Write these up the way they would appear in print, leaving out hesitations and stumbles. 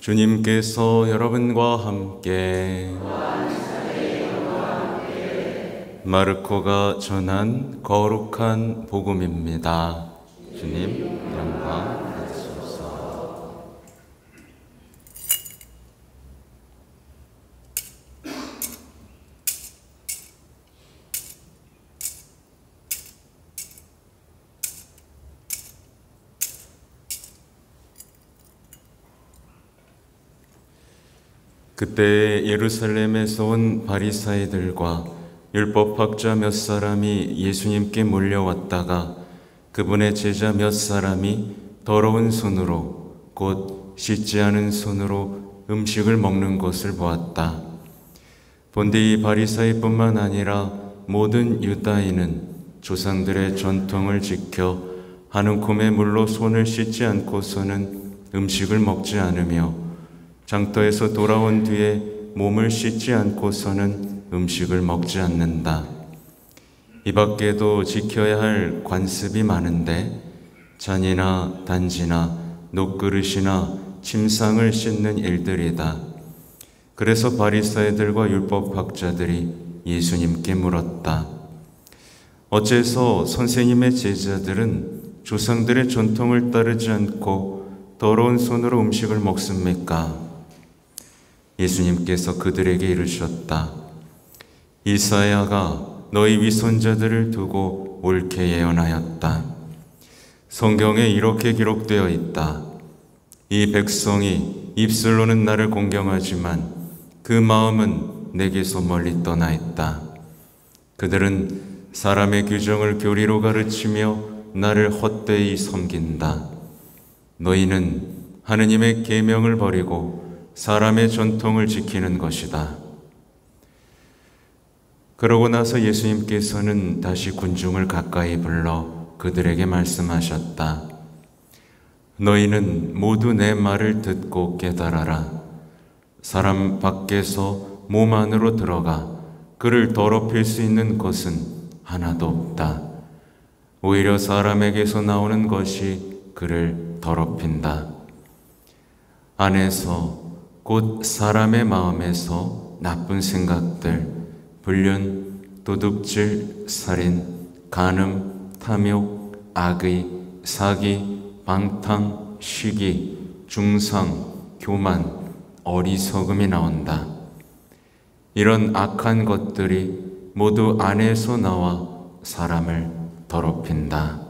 주님께서 여러분과 함께 마르코가 전한 거룩한 복음입니다. 주님 영광 받으소서. 그때 예루살렘에서 온 바리사이들과 율법학자 몇 사람이 예수님께 몰려왔다가 그분의 제자 몇 사람이 더러운 손으로 곧 씻지 않은 손으로 음식을 먹는 것을 보았다. 본디 이 바리사이뿐만 아니라 모든 유다인은 조상들의 전통을 지켜 한 움큼의 물로 손을 씻지 않고서는 음식을 먹지 않으며 장터에서 돌아온 뒤에 몸을 씻지 않고서는 음식을 먹지 않는다. 이 밖에도 지켜야 할 관습이 많은데 잔이나 단지나 녹그릇이나 침상을 씻는 일들이다. 그래서 바리사이들과 율법학자들이 예수님께 물었다. 어째서 선생님의 제자들은 조상들의 전통을 따르지 않고 더러운 손으로 음식을 먹습니까? 예수님께서 그들에게 이르셨다. 이사야가 너희 위선자들을 두고 옳게 예언하였다. 성경에 이렇게 기록되어 있다. 이 백성이 입술로는 나를 공경하지만 그 마음은 내게서 멀리 떠나 있다. 그들은 사람의 규정을 교리로 가르치며 나를 헛되이 섬긴다. 너희는 하느님의 계명을 버리고 사람의 전통을 지키는 것이다. 그러고 나서 예수님께서는 다시 군중을 가까이 불러 그들에게 말씀하셨다. 너희는 모두 내 말을 듣고 깨달아라. 사람 밖에서 몸 안으로 들어가 그를 더럽힐 수 있는 것은 하나도 없다. 오히려 사람에게서 나오는 것이 그를 더럽힌다. 안에서 곧 사람의 마음에서 나쁜 생각들, 불륜, 도둑질, 살인, 간음, 탐욕, 악의, 사기, 방탕, 시기, 중상, 교만, 어리석음이 나온다. 이런 악한 것들이 모두 안에서 나와 사람을 더럽힌다.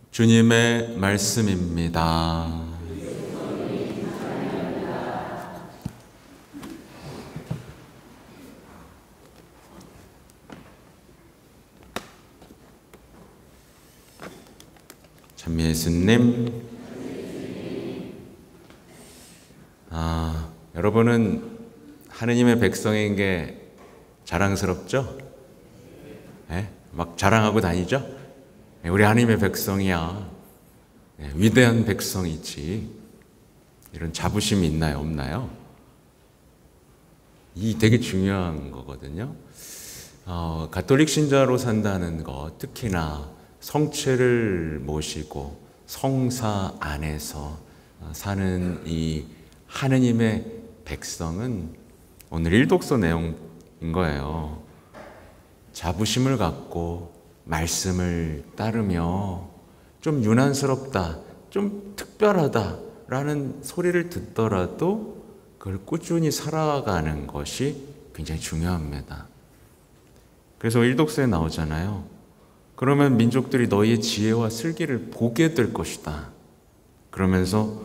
주님의 말씀입니다. 참 예수님, 여러분은 하느님의 백성인 게 자랑스럽죠? 네? 막 자랑하고 다니죠? 우리 하나님의 백성이야. 위대한 백성이지. 이런 자부심이 있나요? 없나요? 이 되게 중요한 거거든요. 가톨릭 신자로 산다는 거, 특히나 성체를 모시고 성사 안에서 사는 이 하느님의 백성은 오늘 일독서 내용인 거예요. 자부심을 갖고 말씀을 따르며 좀 유난스럽다, 좀 특별하다라는 소리를 듣더라도 그걸 꾸준히 살아가는 것이 굉장히 중요합니다. 그래서 일독서에 나오잖아요. 그러면 민족들이 너희의 지혜와 슬기를 보게 될 것이다. 그러면서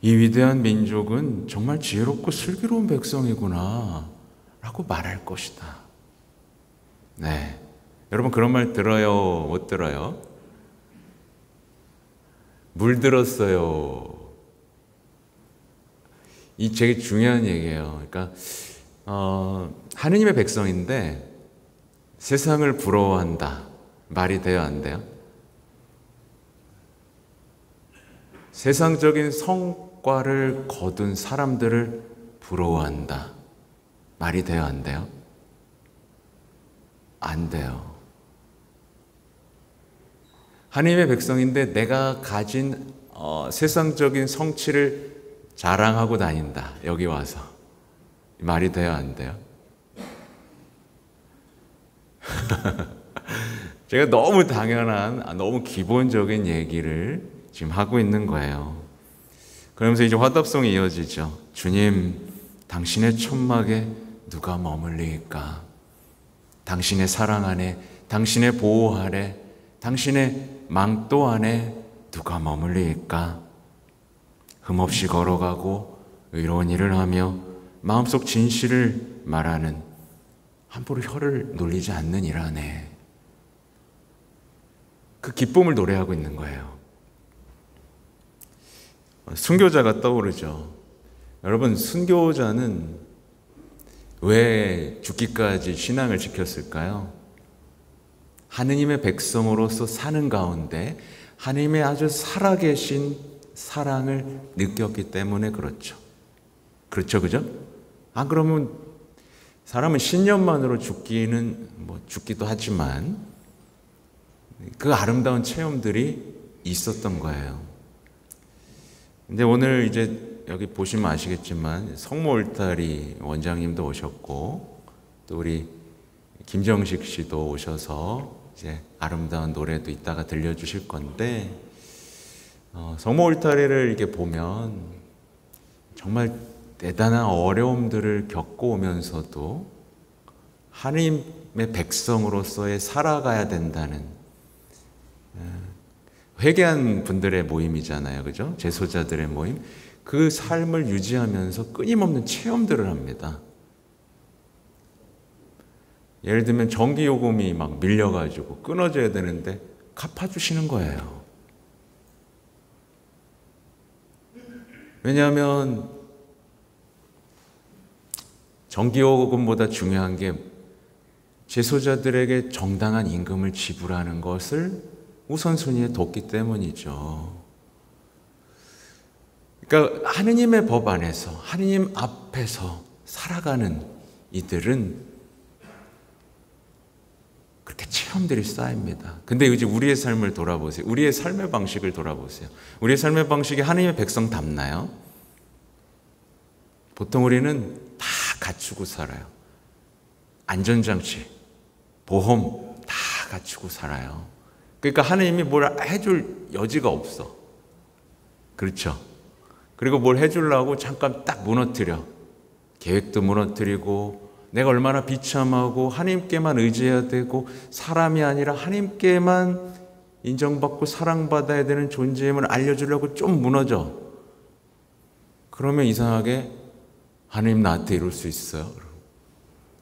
이 위대한 민족은 정말 지혜롭고 슬기로운 백성이구나 라고 말할 것이다. 네. 여러분 그런 말 들어요? 못 들어요? 물들었어요. 이 되게 중요한 얘기예요. 그러니까 하느님의 백성인데 세상을 부러워한다. 말이 돼요, 안 돼요? 세상적인 성과를 거둔 사람들을 부러워한다. 말이 돼요, 안 돼요? 안 돼요. 하나님의 백성인데 내가 가진 세상적인 성취를 자랑하고 다닌다. 여기 와서. 말이 돼요, 안 돼요? 제가 너무 당연한, 너무 기본적인 얘기를 지금 하고 있는 거예요. 그러면서 이제 화답송이 이어지죠. 주님, 당신의 천막에 누가 머물리까? 당신의 사랑 안에, 당신의 보호 아래, 당신의 망도 안에 누가 머물리까? 흠없이 걸어가고 의로운 일을 하며 마음속 진실을 말하는, 함부로 혀를 놀리지 않는 일 안에 그 기쁨을 노래하고 있는 거예요. 순교자가 떠오르죠. 여러분, 순교자는 왜 죽기까지 신앙을 지켰을까요? 하느님의 백성으로서 사는 가운데 하느님의 아주 살아계신 사랑을 느꼈기 때문에 그렇죠. 그렇죠, 그죠? 안 그러면 사람은 신념만으로 죽기는 죽기도 하지만 그 아름다운 체험들이 있었던 거예요. 근데 오늘 이제 여기 보시면 아시겠지만 성모 울타리 원장님도 오셨고 또 우리 김정식 씨도 오셔서 이제 아름다운 노래도 이따가 들려주실 건데 성모 울타리를 이렇게 보면 정말 대단한 어려움들을 겪어오면서도 하나님의 백성으로서의 살아가야 된다는 회개한 분들의 모임이잖아요. 그죠? 재소자들의 모임. 그 삶을 유지하면서 끊임없는 체험들을 합니다. 예를 들면 전기요금이 막 밀려가지고 끊어져야 되는데 갚아주시는 거예요. 왜냐하면 전기요금보다 중요한 게 재소자들에게 정당한 임금을 지불하는 것을 우선순위에 뒀기 때문이죠. 그러니까 하느님의 법 안에서 하느님 앞에서 살아가는 이들은 그렇게 체험들이 쌓입니다. 근데 이제 우리의 삶을 돌아보세요. 우리의 삶의 방식을 돌아보세요. 우리의 삶의 방식이 하느님의 백성답나요? 보통 우리는 다 갖추고 살아요. 안전장치, 보험 다 갖추고 살아요. 그러니까 하느님이 뭘 해줄 여지가 없어. 그렇죠? 그리고 뭘 해주려고 잠깐 딱 무너뜨려. 계획도 무너뜨리고 내가 얼마나 비참하고 하나님께만 의지해야 되고 사람이 아니라 하나님께만 인정받고 사랑받아야 되는 존재임을 알려주려고 좀 무너져. 그러면 이상하게 하나님 나한테 이룰 수 있어요?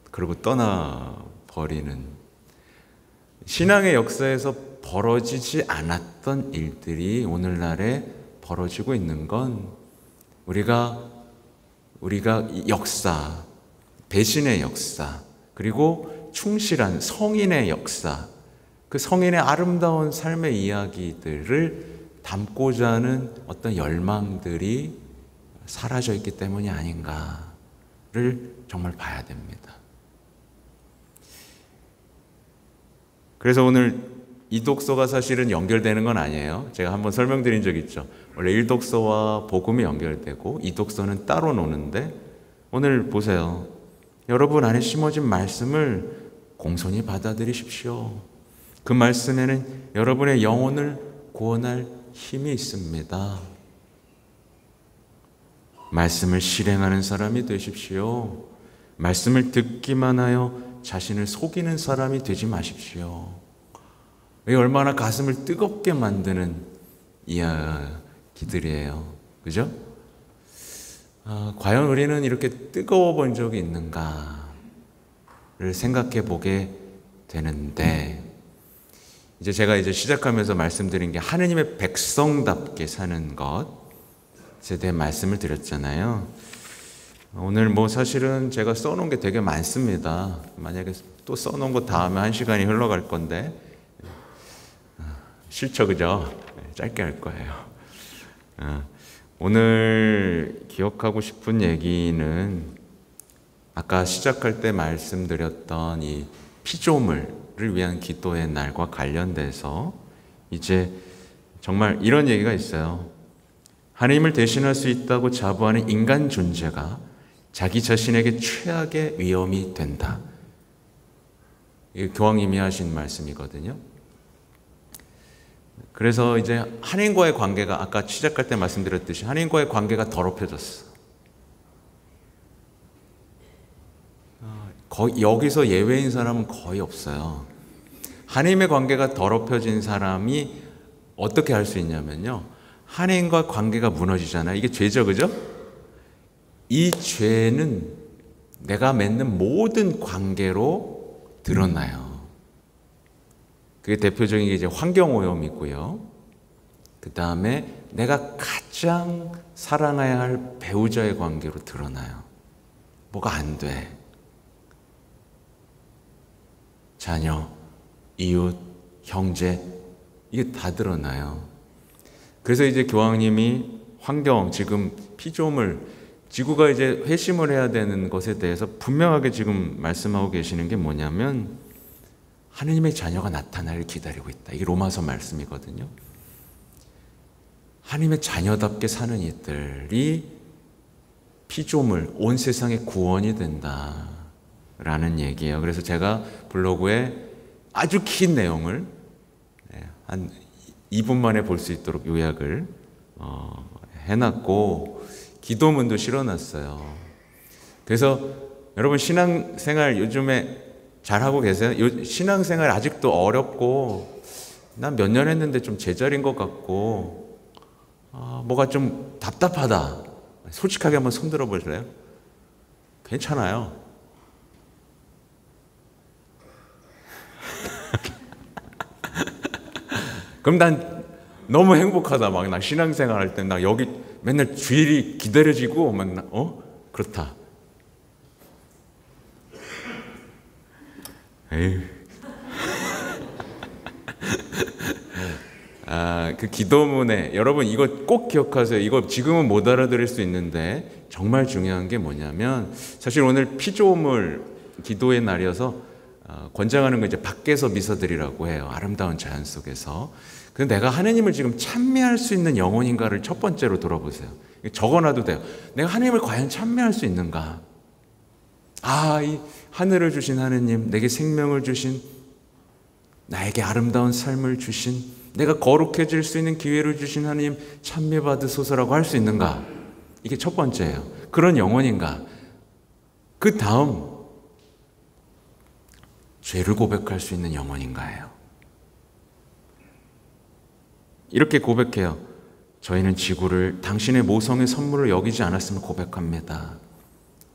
그러고 떠나버리는 신앙의 역사에서 벌어지지 않았던 일들이 오늘날에 벌어지고 있는 건 우리가 역사, 배신의 역사, 그리고 충실한 성인의 역사, 그 성인의 아름다운 삶의 이야기들을 담고자 하는 어떤 열망들이 사라져 있기 때문이 아닌가를 정말 봐야 됩니다. 그래서 오늘 이 독서가 사실은 연결되는 건 아니에요. 제가 한번 설명드린 적 있죠. 원래 1독서와 복음이 연결되고 이 독서는 따로 노는데 오늘 보세요. 여러분 안에 심어진 말씀을 공손히 받아들이십시오. 그 말씀에는 여러분의 영혼을 구원할 힘이 있습니다. 말씀을 실행하는 사람이 되십시오. 말씀을 듣기만 하여 자신을 속이는 사람이 되지 마십시오. 이게 얼마나 가슴을 뜨겁게 만드는 이야기들이에요. 그죠? 과연 우리는 이렇게 뜨거워 본 적이 있는가를 생각해 보게 되는데, 이제 제가 시작하면서 말씀드린 게 하느님의 백성답게 사는 것에 대해 말씀을 드렸잖아요. 오늘 사실은 제가 써놓은 게 되게 많습니다. 만약에 또 써놓은 거 다음에 1시간이 흘러갈 건데 싫죠, 그죠? 짧게 할 거예요. 오늘 기억하고 싶은 얘기는 아까 시작할 때 말씀드렸던 이 피조물을 위한 기도의 날과 관련돼서 이제 정말 이런 얘기가 있어요. 하나님을 대신할 수 있다고 자부하는 인간 존재가 자기 자신에게 최악의 위험이 된다. 이게 교황님이 하신 말씀이거든요. 그래서 이제 하나님과의 관계가 아까 시작할 때 말씀드렸듯이 하나님과의 관계가 더럽혀졌어. 여기서 예외인 사람은 거의 없어요. 하나님의 관계가 더럽혀진 사람이 어떻게 할 수 있냐면요, 하나님과 관계가 무너지잖아요. 이게 죄죠, 그죠? 이 죄는 내가 맺는 모든 관계로 드러나요. 그게 대표적인 게 이제 환경오염이고요. 그 다음에 내가 가장 사랑해야 할 배우자의 관계로 드러나요. 뭐가 안 돼. 자녀, 이웃, 형제, 이게 다 드러나요. 그래서 이제 교황님이 환경, 지금 피조물, 지구가 이제 회심을 해야 되는 것에 대해서 분명하게 지금 말씀하고 계시는 게 뭐냐면 하느님의 자녀가 나타나를 기다리고 있다. 이게 로마서 말씀이거든요. 하느님의 자녀답게 사는 이들이 피조물, 온 세상의 구원이 된다라는 얘기예요. 그래서 제가 블로그에 아주 긴 내용을 한 2분 만에 볼 수 있도록 요약을 해놨고 기도문도 실어놨어요. 그래서 여러분 신앙생활 요즘에 잘하고 계세요? 신앙생활 아직도 어렵고 난 몇 년 했는데 좀 제자리인 것 같고 뭐가 좀 답답하다. 솔직하게 한번 손들어 보실래요? 괜찮아요. 그럼 난 너무 행복하다. 막 나 신앙생활 할 때 나 여기 맨날 주일이 기다려지고 맨날 그렇다. 에휴. 그 기도문에 여러분 이거 꼭 기억하세요. 이거 지금은 못 알아들을 수 있는데 정말 중요한 게 뭐냐면 사실 오늘 피조물 기도의 날이어서 권장하는 거 이제 밖에서 미사드리라고 해요. 아름다운 자연 속에서. 근데 내가 하느님을 지금 찬미할 수 있는 영혼인가를 첫 번째로 돌아보세요. 적어놔도 돼요. 내가 하느님을 과연 찬미할 수 있는가? 이 하늘을 주신 하느님, 내게 생명을 주신, 나에게 아름다운 삶을 주신, 내가 거룩해질 수 있는 기회를 주신 하느님 찬미 받으소서라고 할 수 있는가? 이게 첫 번째예요. 그런 영혼인가? 그 다음 죄를 고백할 수 있는 영혼인가예요. 이렇게 고백해요. 저희는 지구를 당신의 모성의 선물을 여기지 않았음을 고백합니다.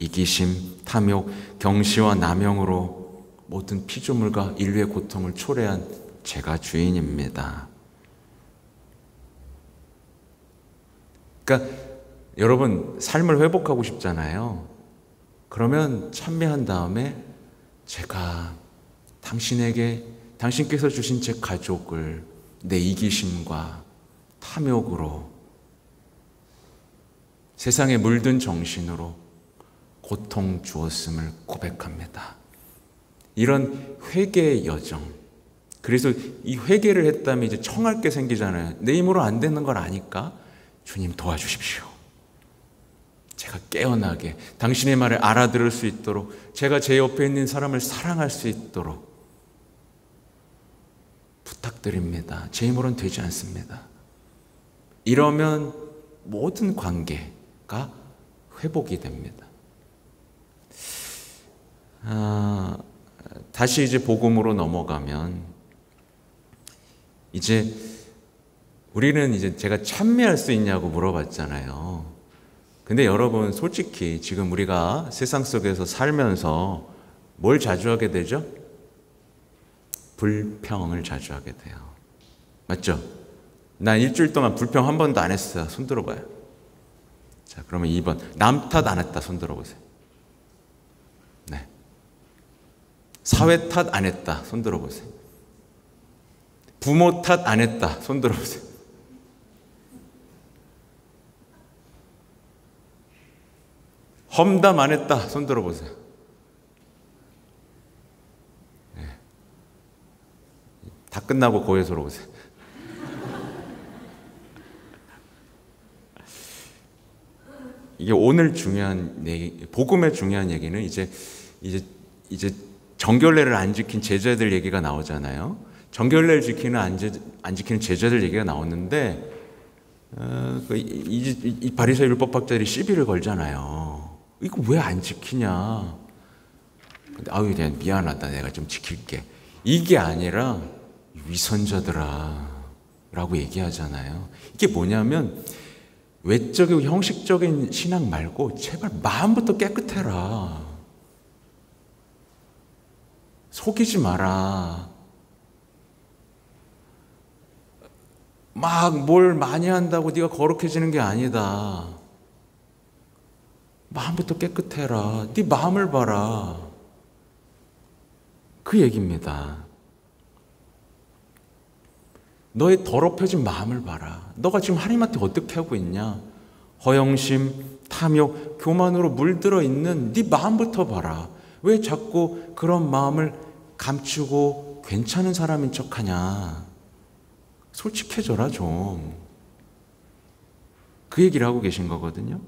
이기심, 탐욕, 경시와 남용으로 모든 피조물과 인류의 고통을 초래한 제가 주인입니다. 그러니까 여러분 삶을 회복하고 싶잖아요. 그러면 찬미한 다음에 제가 당신께서 주신 제 가족을 내 이기심과 탐욕으로 세상에 물든 정신으로 고통 주었음을 고백합니다. 이런 회개의 여정. 그래서 이 회개를 했다면 이제 청할 게 생기잖아요. 내 힘으로 안 되는 걸 아니까 주님 도와주십시오. 제가 깨어나게 당신의 말을 알아들을 수 있도록 제가 제 옆에 있는 사람을 사랑할 수 있도록 부탁드립니다. 제 힘으로는 되지 않습니다. 이러면 모든 관계가 회복이 됩니다. 다시 이제 복음으로 넘어가면 이제 우리는 이제 제가 찬미할 수 있냐고 물어봤잖아요. 근데 여러분 솔직히 지금 우리가 세상 속에서 살면서 뭘 자주 하게 되죠? 불평을 자주 하게 돼요. 맞죠? 난 일주일 동안 불평 한 번도 안 했어요. 손 들어봐요. 자, 그러면 2번. 남 탓 안 했다. 손 들어보세요. 네. 사회 탓 안 했다. 손 들어보세요. 부모 탓 안 했다. 손 들어보세요. 험담 안 했다. 손 들어보세요. 네. 다 끝나고 고해소로 오세요. 이게 오늘 중요한 복음의 중요한 얘기는 이제 정결례를 안 지킨 제자들 얘기가 나오잖아요. 정결례를 지키는 안 지키는 제자들 얘기가 나오는데 이 바리새인 율법학자들이 시비를 걸잖아요. 이거 왜 안 지키냐? 근데 아유 그냥 미안하다, 내가 좀 지킬게. 이게 아니라 위선자들아 라고 얘기하잖아요. 이게 뭐냐면 외적이고 형식적인 신앙 말고 제발 마음부터 깨끗해라. 속이지 마라. 막 뭘 많이 한다고 네가 거룩해지는 게 아니다. 마음부터 깨끗해라. 네 마음을 봐라. 그 얘기입니다. 너의 더럽혀진 마음을 봐라. 너가 지금 하나님한테 어떻게 하고 있냐? 허영심, 탐욕, 교만으로 물들어 있는 네 마음부터 봐라. 왜 자꾸 그런 마음을 감추고 괜찮은 사람인 척하냐? 솔직해져라 좀. 그 얘기를 하고 계신 거거든요.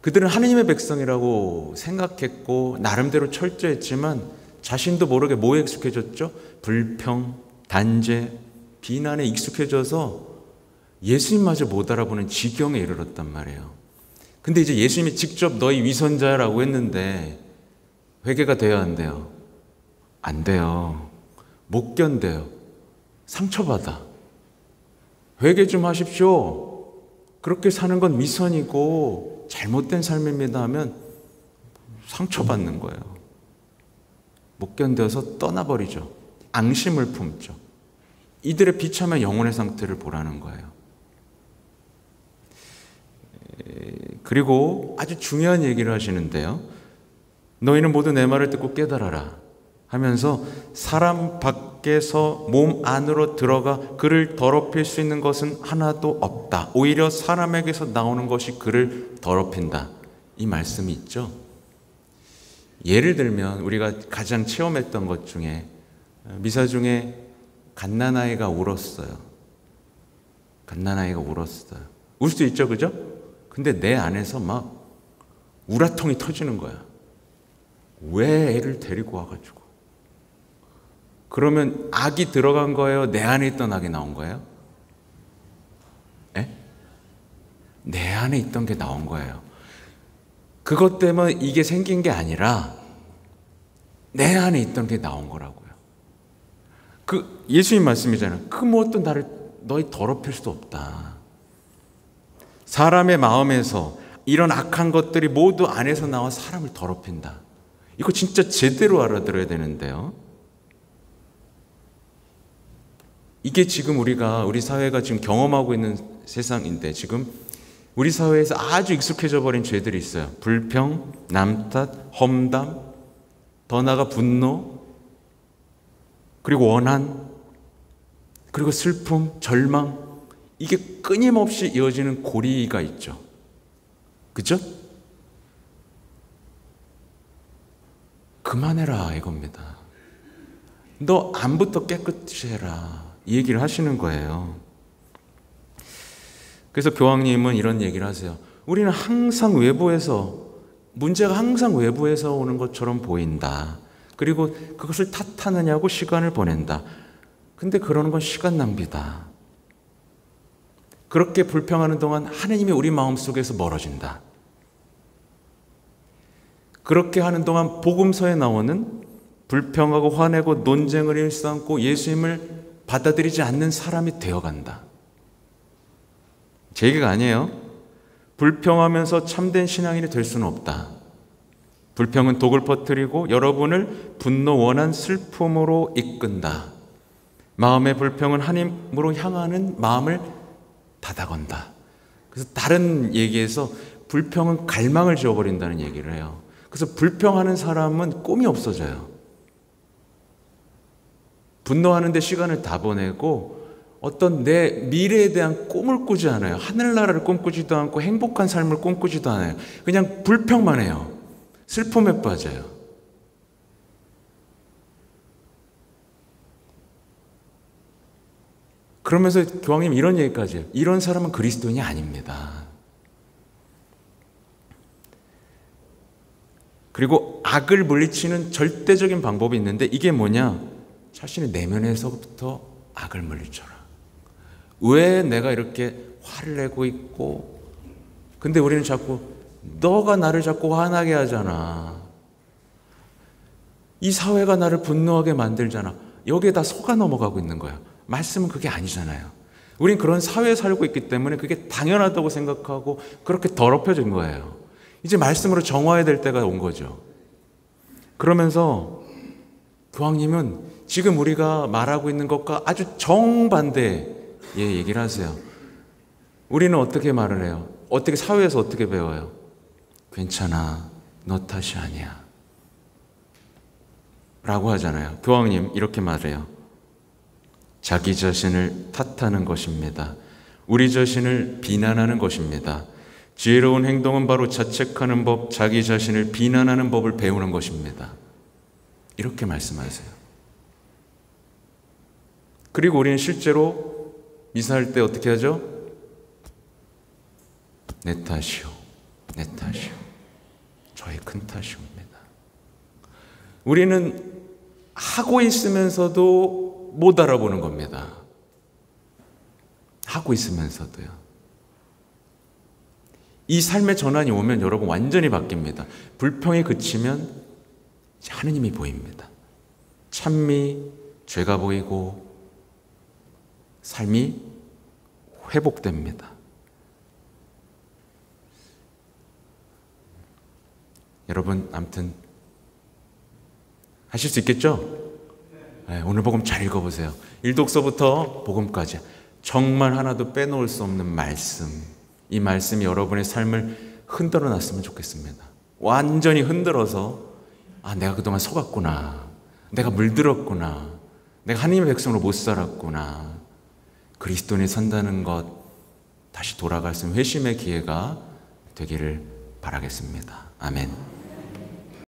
그들은 하느님의 백성이라고 생각했고 나름대로 철저했지만 자신도 모르게 뭐에 익숙해졌죠? 불평, 단죄, 비난에 익숙해져서 예수님마저 못 알아보는 지경에 이르렀단 말이에요. 근데 이제 예수님이 직접 너희 위선자라고 했는데 회개가 돼야 안 돼요? 안 돼요. 못 견뎌요. 상처받아. 회개 좀 하십시오. 그렇게 사는 건 위선이고 잘못된 삶입니다 하면 상처받는 거예요. 못 견뎌서 떠나버리죠. 앙심을 품죠. 이들의 비참한 영혼의 상태를 보라는 거예요. 그리고 아주 중요한 얘기를 하시는데요. 너희는 모두 내 말을 듣고 깨달아라 하면서 사람 밖에서 몸 안으로 들어가 그를 더럽힐 수 있는 것은 하나도 없다. 오히려 사람에게서 나오는 것이 그를 더럽힌다. 이 말씀이 있죠. 예를 들면 우리가 가장 체험했던 것 중에 미사 중에 갓난아이가 울었어요. 갓난아이가 울었어요. 울 수 있죠, 그죠? 근데 내 안에서 막 우라통이 터지는 거야. 왜 애를 데리고 와가지고. 그러면 악이 들어간 거예요? 내 안에 있던 악이 나온 거예요? 에? 내 안에 있던 게 나온 거예요. 그것 때문에 이게 생긴 게 아니라 내 안에 있던 게 나온 거라고요. 그 예수님 말씀이잖아요. 그 무엇도 너희 더럽힐 수 없다. 사람의 마음에서 이런 악한 것들이 모두 안에서 나와 사람을 더럽힌다. 이거 진짜 제대로 알아들어야 되는데요. 이게 지금 우리 사회가 지금 경험하고 있는 세상인데 지금 우리 사회에서 아주 익숙해져 버린 죄들이 있어요. 불평, 남탓, 험담, 더 나아가 분노, 그리고 원한, 그리고 슬픔, 절망. 이게 끊임없이 이어지는 고리가 있죠. 그죠? 그만해라 이겁니다. 너 안부터 깨끗이 해라. 이 얘기를 하시는 거예요. 그래서 교황님은 이런 얘기를 하세요. 우리는 항상 문제가 항상 외부에서 오는 것처럼 보인다. 그리고 그것을 탓하느냐고 시간을 보낸다. 근데 그러는 건 시간 낭비다. 그렇게 불평하는 동안 하느님이 우리 마음속에서 멀어진다. 그렇게 하는 동안 복음서에 나오는 불평하고 화내고 논쟁을 일삼고 예수님을 받아들이지 않는 사람이 되어간다. 제 얘기가 아니에요. 불평하면서 참된 신앙인이 될 수는 없다. 불평은 독을 퍼뜨리고 여러분을 분노, 원한, 슬픔으로 이끈다. 마음의 불평은 하나님으로 향하는 마음을 닫아건다. 그래서 다른 얘기에서 불평은 갈망을 지워버린다는 얘기를 해요. 그래서 불평하는 사람은 꿈이 없어져요. 분노하는데 시간을 다 보내고 어떤 내 미래에 대한 꿈을 꾸지 않아요. 하늘나라를 꿈꾸지도 않고 행복한 삶을 꿈꾸지도 않아요. 그냥 불평만 해요. 슬픔에 빠져요. 그러면서 교황님 이런 얘기까지 해요. 이런 사람은 그리스도인이 아닙니다. 그리고 악을 물리치는 절대적인 방법이 있는데 이게 뭐냐? 자신의 내면에서부터 악을 물리쳐라. 왜 내가 이렇게 화를 내고 있고, 근데 우리는 자꾸 너가 나를 자꾸 화나게 하잖아. 이 사회가 나를 분노하게 만들잖아. 여기에 다 속아 넘어가고 있는 거야. 말씀은 그게 아니잖아요. 우린 그런 사회에 살고 있기 때문에 그게 당연하다고 생각하고 그렇게 더럽혀진 거예요. 이제 말씀으로 정화해야 될 때가 온 거죠. 그러면서 교황님은 지금 우리가 말하고 있는 것과 아주 정반대의 얘기를 하세요. 우리는 어떻게 말을 해요? 어떻게 사회에서 어떻게 배워요? 괜찮아, 너 탓이 아니야 라고 하잖아요. 교황님 이렇게 말해요. 자기 자신을 탓하는 것입니다. 우리 자신을 비난하는 것입니다. 지혜로운 행동은 바로 자책하는 법, 자기 자신을 비난하는 법을 배우는 것입니다. 이렇게 말씀하세요. 그리고 우리는 실제로 미사할 때 어떻게 하죠? 내 탓이요, 내 탓이요, 저의 큰 탓이옵니다. 우리는 하고 있으면서도 못 알아보는 겁니다. 하고 있으면서도요. 이 삶의 전환이 오면 여러분 완전히 바뀝니다. 불평이 그치면 하느님이 보입니다. 찬미, 죄가 보이고 삶이 회복됩니다. 여러분 아무튼 하실 수 있겠죠? 네, 오늘 복음 잘 읽어보세요. 일독서부터 복음까지 정말 하나도 빼놓을 수 없는 말씀. 이 말씀이 여러분의 삶을 흔들어 놨으면 좋겠습니다. 완전히 흔들어서 내가 그동안 속았구나, 내가 물들었구나, 내가 하나님의 백성으로 못 살았구나, 그리스도인이 산다는 것 다시 돌아갈 수 있는 회심의 기회가 되기를 바라겠습니다. 아멘.